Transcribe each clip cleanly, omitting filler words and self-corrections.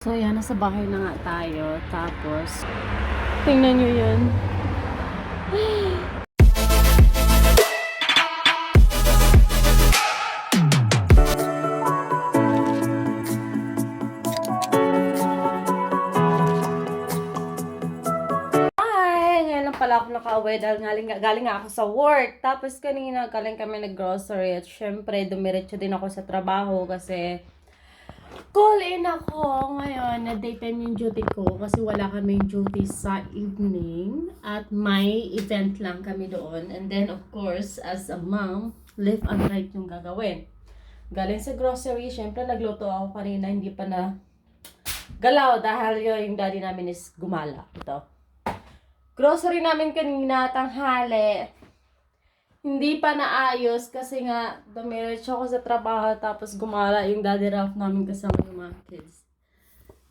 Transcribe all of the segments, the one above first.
So, yan. Nasa bahay na nga tayo. Tapos, tingnan nyo yun. Hi! Ngayon lang pala ako nakauwi dahil galing nga ako sa work. Tapos kanina galing kami nag-grocery at syempre dumiretso din ako sa trabaho kasi call in ako ngayon na daytime yung duty ko kasi wala kaming duty sa evening at may event lang kami doon. And then of course, as a mom, left and right yung gagawin. Galing sa grocery, syempre nagluto ako kanina, hindi pa na galaw dahil yung daddy namin is gumala. Ito. Grocery namin kanina, tanghali. Hindi pa naayos kasi nga dumiretso ako sa trabaho tapos gumala yung daddy Ralph namin kasama yung mga kids.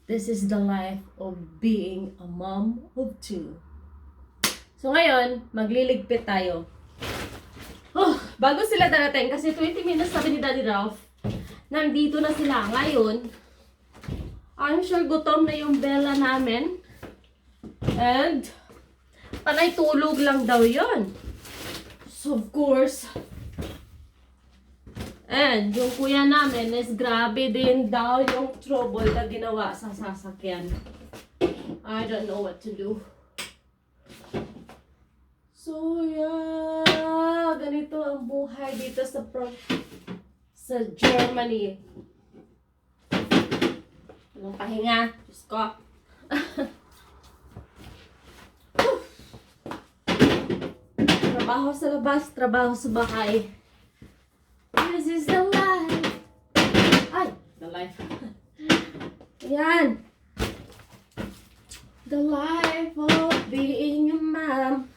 This is the life of being a mom of two. So ngayon, magliligpit tayo. Bago sila darating kasi 20 minutes sabi ni daddy Ralph, nandito na sila. Ngayon, I'm sure gutom na yung Bella namin. And panay tulog lang daw yon. So, of course. And yung kuya namin is grabe din daw yung trouble na ginawa sa sasakyan. I don't know what to do. So, yeah. Ganito ang buhay dito sa Germany. Walang pahinga. Diyos ko. Trabaho sa labas, trabaho sa bahay. This is the life. Ay, the life. Ayan. The life of being a mom.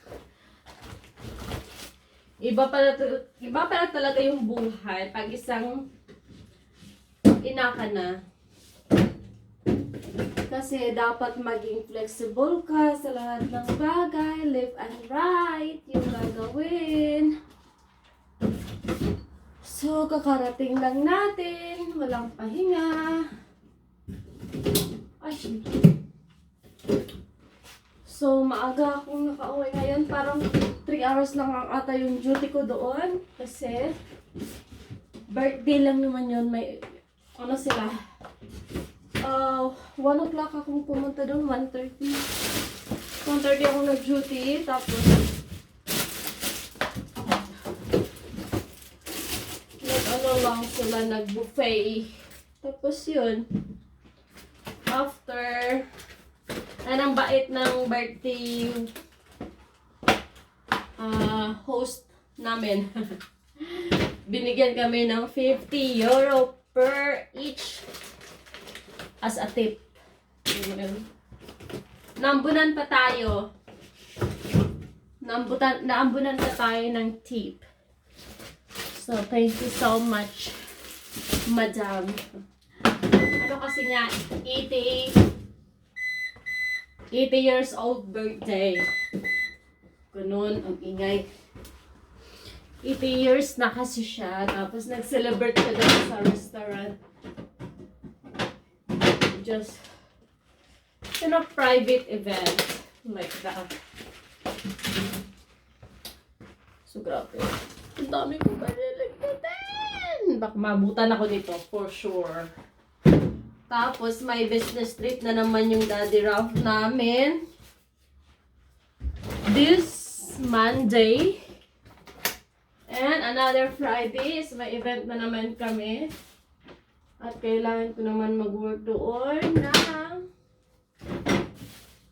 Iba pala talaga yung buhay pag isang ina ka na. Kasi dapat maging flexible ka sa lahat ng bagay, left and right, yung gagawin. So, kakarating lang natin, walang pahinga. Ay, so, maaga akong nakauwi ngayon, parang 3 hours lang ang ata yung duty ko doon. Kasi, birthday lang naman yun, may, ano sila, 1 o'clock akong pumunta doon, 1:30. 1:30 ako nag-duty, tapos nag-ano lang sila, nag-buffet. Tapos yun, after, ang bait ng birthday host namin. Binigyan kami ng €50 per each as a tip. Naambunan pa tayo. Naambunan pa tayo ng tip. So, thank you so much, madam. Ano kasi nga, 80 years old birthday. Ganun, ang ingay. 80 years na kasi siya. Tapos, nag-celebrate siya doon sa restaurant. Just in a private event like that. So, grabe. Ang dami kong paniligtatin. Baka mabutan ako dito, for sure. Tapos, may business trip na naman yung daddy Ralph namin. This Monday. And another Friday is may event na naman kami. At kailangan ko naman mag-work doon na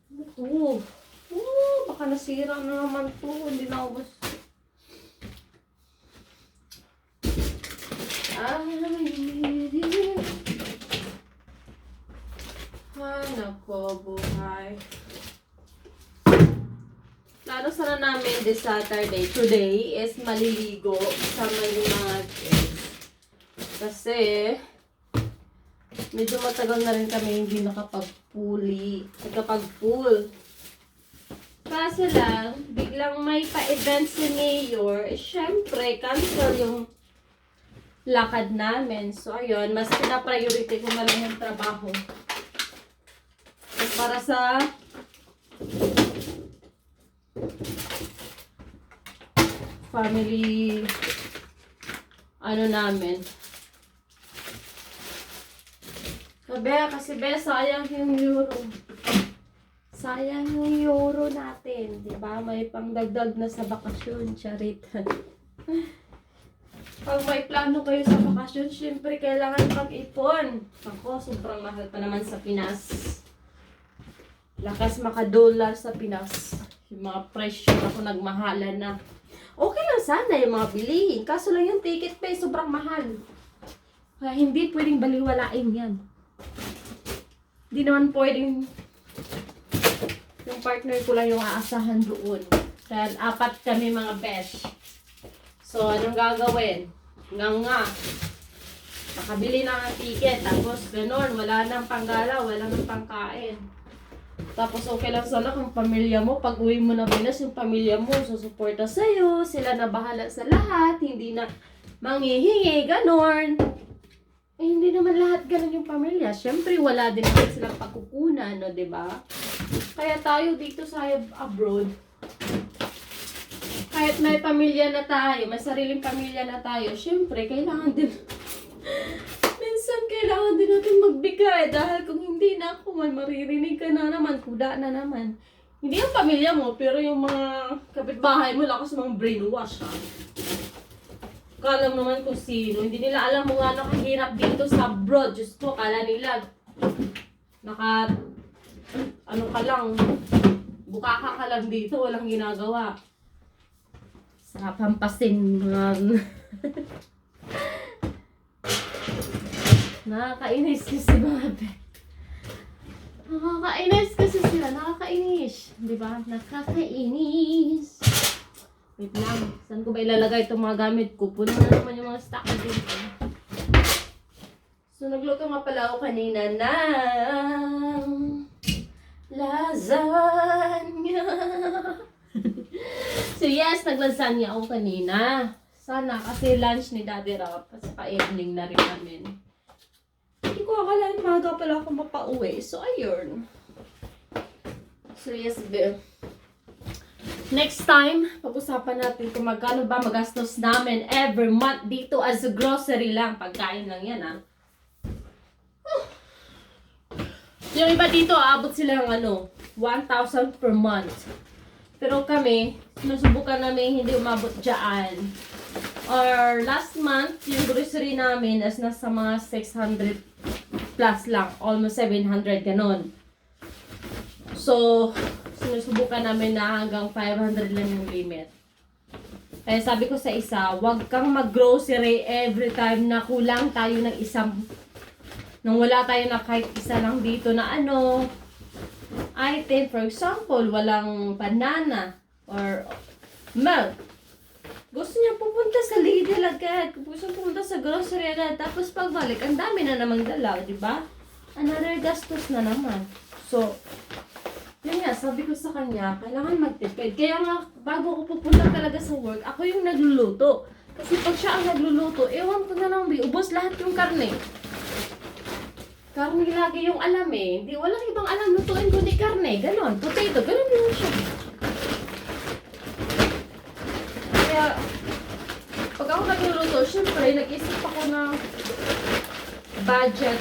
ito. Baka nasira na naman ito. Hindi na ako gusto. Nako, buhay. Plano sana namin this Saturday. Today is maliligo sa may mga kids. Kasi medyo matagal na rin kami hindi nakapag-pool. Kaso lang, biglang may pa-event si Mayor. Syempre, cancel yung lakad namin. So, ayun, mas pina-priority ko na lang yung trabaho. para sa family namin. Kasi sayang yung euro. Sayang yung euro natin, di ba? May pangdagdag na sa bakasyon, charit. Pag may plano kayo sa bakasyon, syempre kailangan pag-ipon. Ako, sobrang mahal pa naman sa Pinas. Lakas makadolar sa Pinas. Yung mga presyo ako nagmahalan na. Okay lang sana yung mga bilihin. Kaso lang yung ticket pa sobrang mahal. Kaya hindi pwedeng baliwalain yan. Hindi naman pwedeng yung partner ko lang yung aasahan doon. Kaya 4 kami mga besh. So, anong gagawin? Nga. Nakabili na ang ticket. Tapos, ganun. Wala nang panggala. Wala nang pangkain. Tapos, okay lang sana kung pamilya mo. Pag uwi mo na Pinas, yung pamilya mo susuporta sa'yo. Sila na bahala sa lahat. Hindi na manghihingi. Ganun. Eh, hindi naman lahat ganun yung pamilya. Siyempre, wala din naman silang pagkukunan, no, diba? Kaya tayo dito sa abroad, kahit may pamilya na tayo, may sariling pamilya na tayo, syempre, kailangan din, minsan kailangan din natin magbigay dahil kung hindi na ako, may maririnig ka na naman, kuda na naman. Hindi yung pamilya mo, pero yung mga kapitbahay mo, lakas mga brainwash, ha? Kala naman kung sino, hindi nila alam mo nga nakahirap dito sa abroad. Diyos ko, kala nila, ka lang, bukaka ka lang dito, walang ginagawa. Sa pampasin mga nakakainis kasi mga nakakainis kasi sila, nakakainis, di ba? Nakakainis. Wait lang, saan ko ba ilalagay itong mga gamit ko? Puno na naman yung mga stock dito. So nagluto nga pala ako kanina ng lasagna. So yes, naglasagna ako kanina. Sana kasi lunch ni Daddy Rap at saka evening na rin namin. Hindi ko akalain maga pala ako mapauwi. So ayun. So yes, Bill. Next time, pag-usapan natin kung magkano ba magastos namin every month dito as a grocery lang. Pagkain lang yan, ha. Yung iba dito, aabot sila ng 1,000 per month. Pero kami, sinusubukan namin hindi umabot dyan. Or last month, yung grocery namin is nasa mga 600 plus lang. Almost 700, ganon. So, sinusubukan namin na hanggang 500 lang yung limit. Kaya sabi ko sa isa, huwag kang mag-grocery every time na kulang tayo ng isang, nang wala tayo na kahit isa lang dito na item. For example, walang banana or milk. Gusto niya pupunta sa Lidl agad. Gusto pupunta sa grocery agad. Tapos pagbalik, ang dami na namang dala, di ba? Another gastos na naman. So, yun nga, sabi ko sa kanya, kailangan magtipid. Kaya nga, bago ako pupunta talaga sa work, ako yung nagluluto. Kasi pag siya ang nagluluto, ewan ko na lang, ubos lahat yung karne. Karne lagi yung alam eh. Hindi, walang ibang alam lutuin kundi karne. Ganon, potato, ganon yun siya. Kaya, pag ako nagluluto, syempre, nag-isip ako ng budget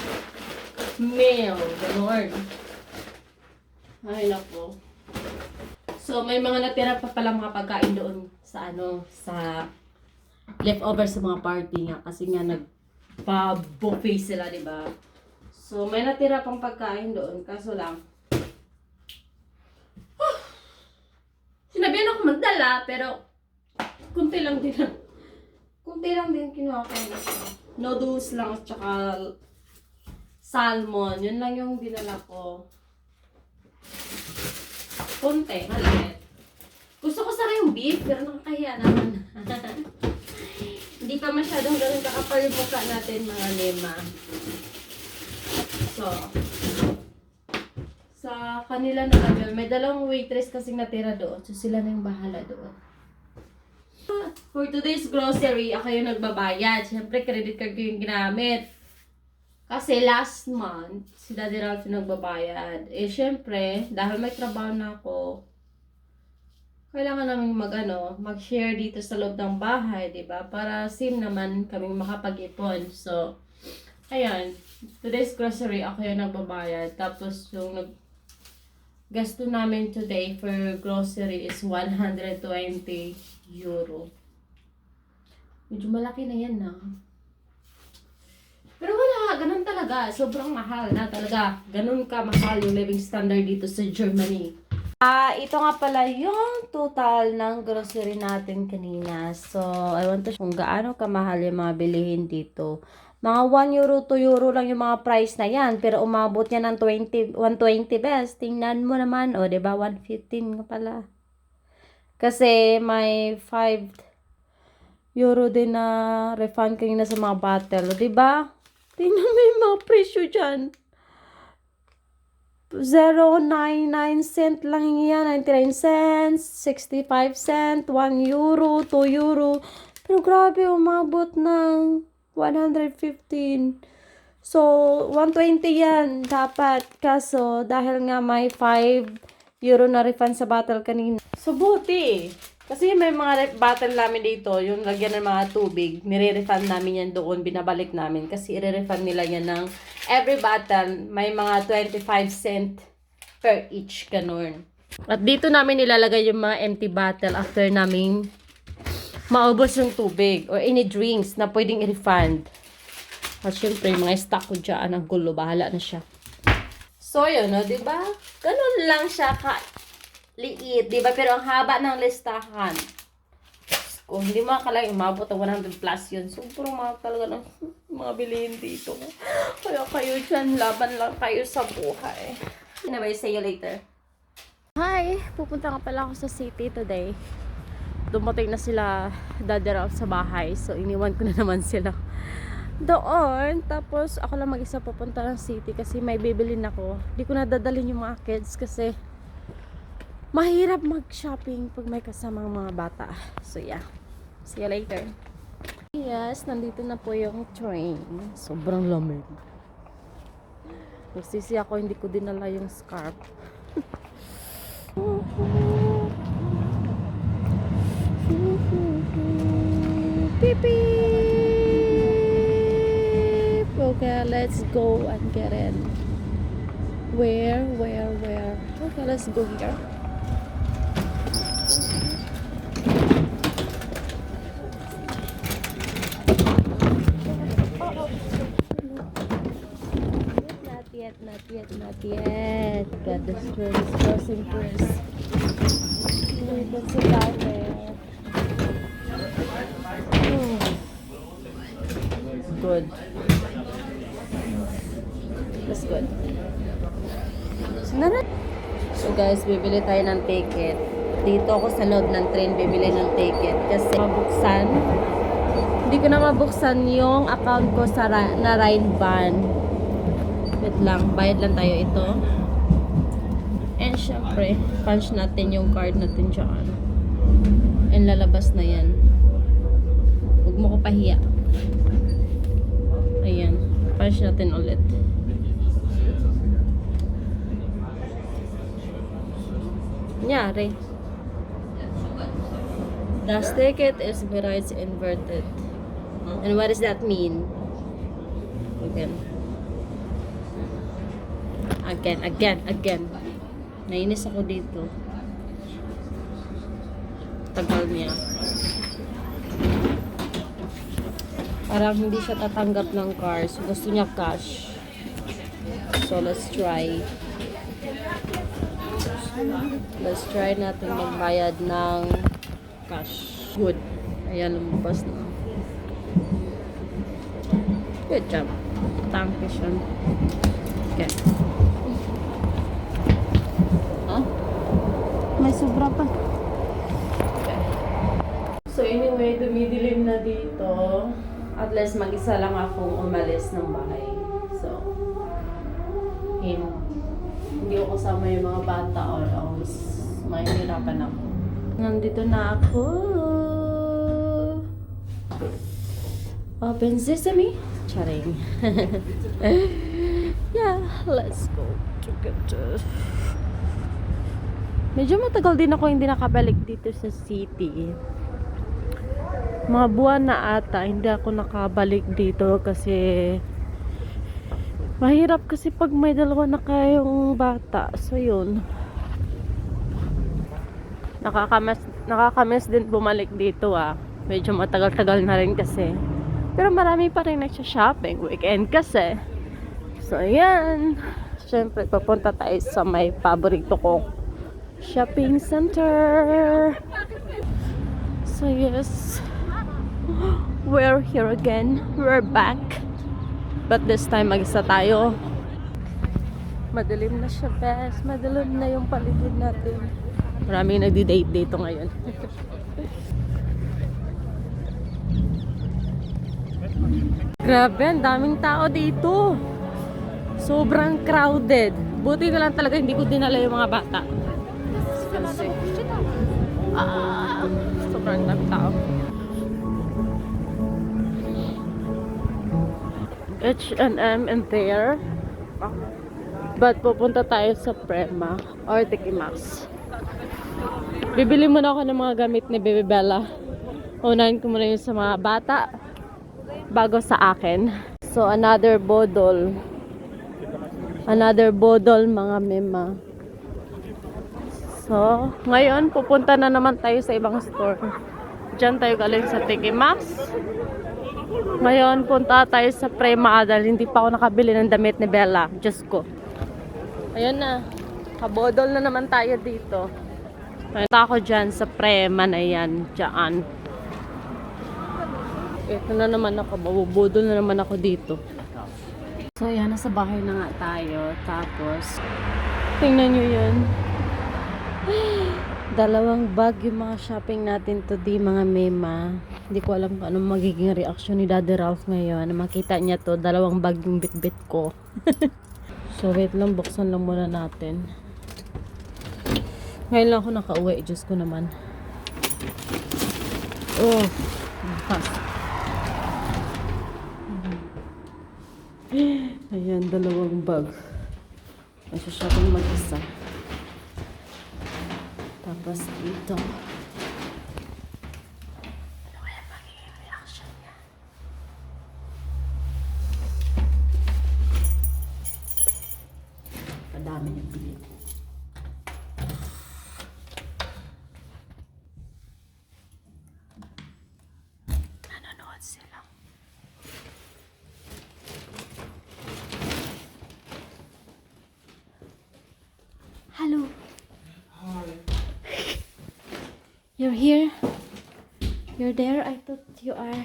meal. Ganon. Ay, nako. So, may mga natira pa pala mga pagkain doon sa sa leftover sa mga party nga. Kasi nga, nagpa-buffet sila, di ba? So, may natira pang pagkain doon. Kaso lang, sinabihan ako magdala, pero kunti lang din. Kunti lang din kinuha ko. Noodles lang at saka salmon. Yun lang yung dinala ko. Kunti, maliit. Gusto ko sana yung beef, pero nakakahiya naman. Hindi pa masyadong ganun kakapal yung mukha natin, mga lema. So, sa kanila na lang, may dalawang waitress kasing natira doon. So, sila na yung bahala doon. For today's grocery, ako yung nagbabayad. Siyempre, credit card ko yung ginamit. Kasi last month, si Daddy Ralph yung nagbabayad. Eh, syempre, dahil may trabaho na ako, kailangan namin mag-share dito sa loob ng bahay, di ba? Para same naman kaming makapag-ipon. So, ayan, today's grocery, ako yung nagbabayad. Tapos, yung gasto namin today for grocery is 120 euro. Medyo malaki na yan, na. Pero wala, ganun talaga. Sobrang mahal na talaga. Ganun ka mahal yung living standard dito sa Germany. Ito nga pala yung total ng grocery natin kanina. So, I want to kung gaano kamahal yung mga bilihin dito. Mga 1 euro, 2 euro lang yung mga price na yan. Pero umabot yan ng 120 best. Tingnan mo naman. O, diba? 115 nga pala. Kasi may 5 euro din na refund kanina sa mga bottle. O, diba? Tingnan mo yung mga presyo dyan. 0.99 cent lang yan. 99 cents, 65 cent, 1 euro, 2 euro. Pero grabe, umabot ng 115. So, 120 yan dapat. Kaso, dahil nga may 5 euro na refund sa bottle kanina. So, buti. Kasi may mga bottle namin dito, yung lagyan ng mga tubig, nire-refund namin yan doon, binabalik namin. Kasi i-refund nila yan ng every bottle, may mga 25 cent per each, ganun. At dito namin nilalagay yung mga empty bottle after namin maubos yung tubig or any drinks na pwedeng i-refund. At syempre, yung mga stock ko dyan, ang gulo, bahala na siya. So, yun, no, diba? Ganun lang siya liit, di ba? Pero ang haba ng listahan. Kung hindi mo akalain, umabot ang 100 plus yun. Sobrang mga talaga ng mga bilihin dito. Kaya kayo dyan, laban lang kayo sa buhay. Anyway, see you later. Hi! Pupunta nga pala ako sa city today. Dumating na sila Daddy Ralph sa bahay. So, iniwan ko na naman sila doon. Tapos, ako lang mag-isa pupunta ng city kasi may bibilin ako. Hindi ko na dadalhin yung mga kids kasi mahirap mag-shopping pag may kasamang mga bata. So, yeah. See you later. Yes, nandito na po yung train. Sobrang lamig. Nagsisi ako, hindi ko dinala yung scarf. Beep, beep. Okay, let's go and get in. Where? Okay, let's go here. Not yet. Got this train is crossing first. We can sit down there. Oh. Good. That's good. So guys, bibili tayo ng ticket. Dito ako sa loob ng train bibili ng ticket kasi mabuksan. Hindi ko na mabuksan yung account ko sa na Rheinbahn. Wait lang, bayad lang tayo ito. And syempre, punch natin yung card natin dyan. And lalabas na yan. Huwag mo ko pahiya. Ayan, punch natin ulit. Nyari. Das ticket is bereits inverted. And what does that mean? Again. Nainis ako dito. Tagal niya. Parang hindi siya tatanggap ng cars. Gusto niya cash. So, let's try. Let's try natin magbayad ng cash. Good. Ayan, lumabas na. Good job. Thank you, Sean. Okay. May sobra pa. Okay. So anyway, dumidilim na dito. At least mag-isa lang akong umalis ng bahay. So, hindi ko kasama yung mga bata or else mahihirapan ako. Nandito na ako. Open sesame. Charing. Yeah, let's go together. Medyo matagal din ako hindi nakabalik dito sa city. Mga buwan na ata hindi ako nakabalik dito kasi mahirap kasi pag may dalawa na kayong bata. So yun. Nakakamiss din bumalik dito ah. Medyo matagal-tagal na rin kasi. Pero marami pa rin nagsha-shopping. Weekend kasi. So yan. Siyempre papunta tayo sa may paborito ko shopping center. So yes, we're here again. We're back. But this time mag-isa tayo. Madilim na siya, best. Madilim na yung paligid natin. Maraming nagdi-date dito ngayon. Grabe, ang daming tao dito. Sobrang crowded. Buti na lang talaga hindi ko dinala yung mga bata. Kasi sobrang daming tao. H&M and there. But pupunta tayo sa Prema or Tikimax. Bibili muna ako ng mga gamit ni Baby Bella. Unahin ko muna yung sa mga bata bago sa akin. So another bodol. Another bodol mga mema. So, ngayon pupunta na naman tayo sa ibang store. Diyan tayo galing sa Tikimax. Ngayon punta tayo sa Prema dahil hindi pa ako nakabili ng damit ni Bella. Diyos ko. Ayun na. Kabodol na naman tayo dito. Punta ako dyan sa Prema na yan. Diyan. Ito na naman ako. Babubodol na naman ako dito. So, yan. Nasa bahay na nga tayo. Tapos, tingnan nyo yun. Dalawang bag yung mga shopping natin today mga mema. Hindi ko alam kung anong magiging reaction ni Daddy Ralph ngayon. Makita niya to, dalawang bag yung bit-bit ko. So wait lang, buksan lang muna natin. Ngayon lang ako nakauwi, Diyos ko naman. Oh, fast. Ayan, dalawang bag. Shopping mag-isa. Tapos ito. Ano kaya magiging reaction niya? Madami niyang bili. Nanonood sila. Hello. You're here? You're there? I thought you are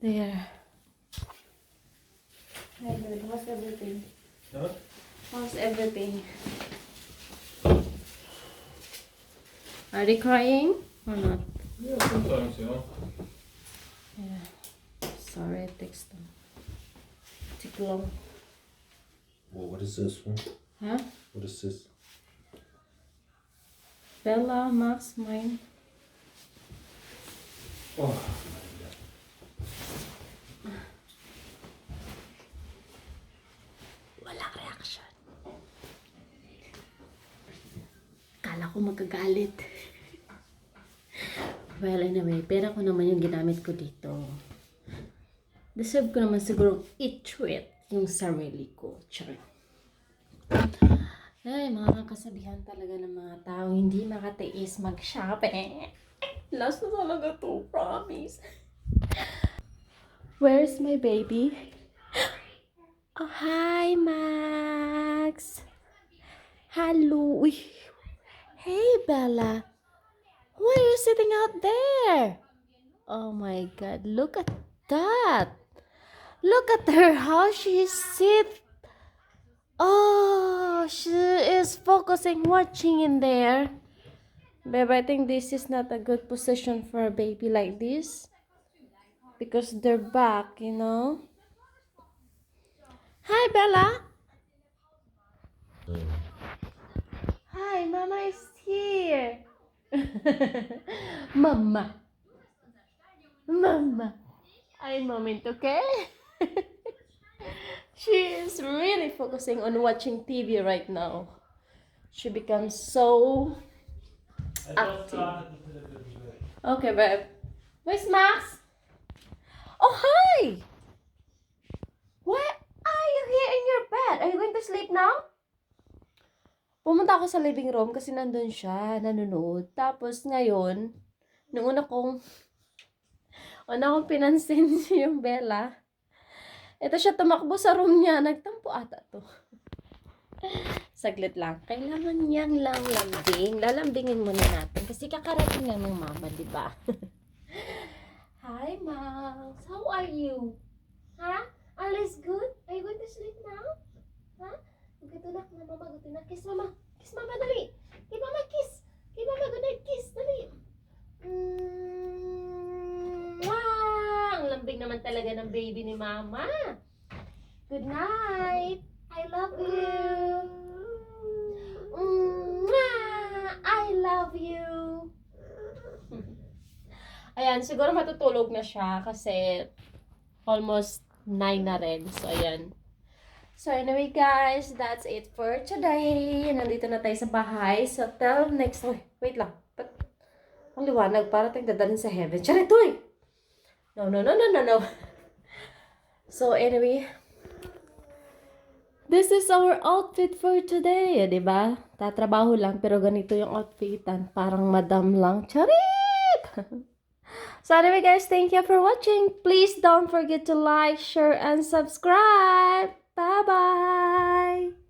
there. Hi, good. How's everything? Huh? How's everything? Are they crying or not? Yeah, sometimes, you know. Yeah. Sorry, it takes them. Take long. Well, what is this one? Huh? What is this? Bella, Max, mine. Oh. Walang reaction. Kala ko magagalit. Well, anyway, pera ko naman yung ginamit ko dito. Deserve ko naman siguro i-treat yung sarili ko. Charing. Ay, mga kasabihan talaga ng mga tao hindi makatiis mag-shopping. Last na talaga to, promise. Where's my baby? Oh, hi, Max. Hello. Uy. Hey, Bella. Why are you sitting out there? Oh my God, look at that. Look at her, how she sits. Oh, she is focusing, watching in there. Babe, I think this is not a good position for a baby like this. Because they're back, you know. Hi, Bella. Hi, Mama is here. Mama. Mama. Ay, moment, okay? She is really focusing on watching TV right now. She becomes so active. Okay, babe. Where's Max? Oh, hi! Why are you here in your bed? Are you going to sleep now? Pumunta ako sa living room kasi nandun siya, nanonood. Tapos ngayon, nung una kong pinansin yung Bella, ito siya tumakbo sa room niya. Nagtampo ata to. Saglit lang. Kailangan niyang lang lambing. Lalambingin muna natin. Kasi kakarating lang ng mama, di ba? Hi, Max. How are you? Ha? All is good? Are you going to sleep now? Ha? Gutunak na, mama. Gutunak. Kiss, mama. Kiss, mama, dali. Give mama kiss. Give mama good night kiss. Dali. Ang lambing naman talaga ng baby ni mama. Good night. I love you. I love you. Ayan, siguro matutulog na siya kasi almost 9 na rin. So, ayan. So, anyway guys, that's it for today. Nandito na tayo sa bahay. So, till next... Wait lang. Ba't ang liwanag? Para tayong dadalhin sa heaven. Charito eh! No. So, anyway, this is our outfit for today. Diba? Tatrabaho lang, pero ganito yung outfitan. Parang madam lang. Charit! So, anyway guys, thank you for watching. Please don't forget to like, share, and subscribe. Bye-bye!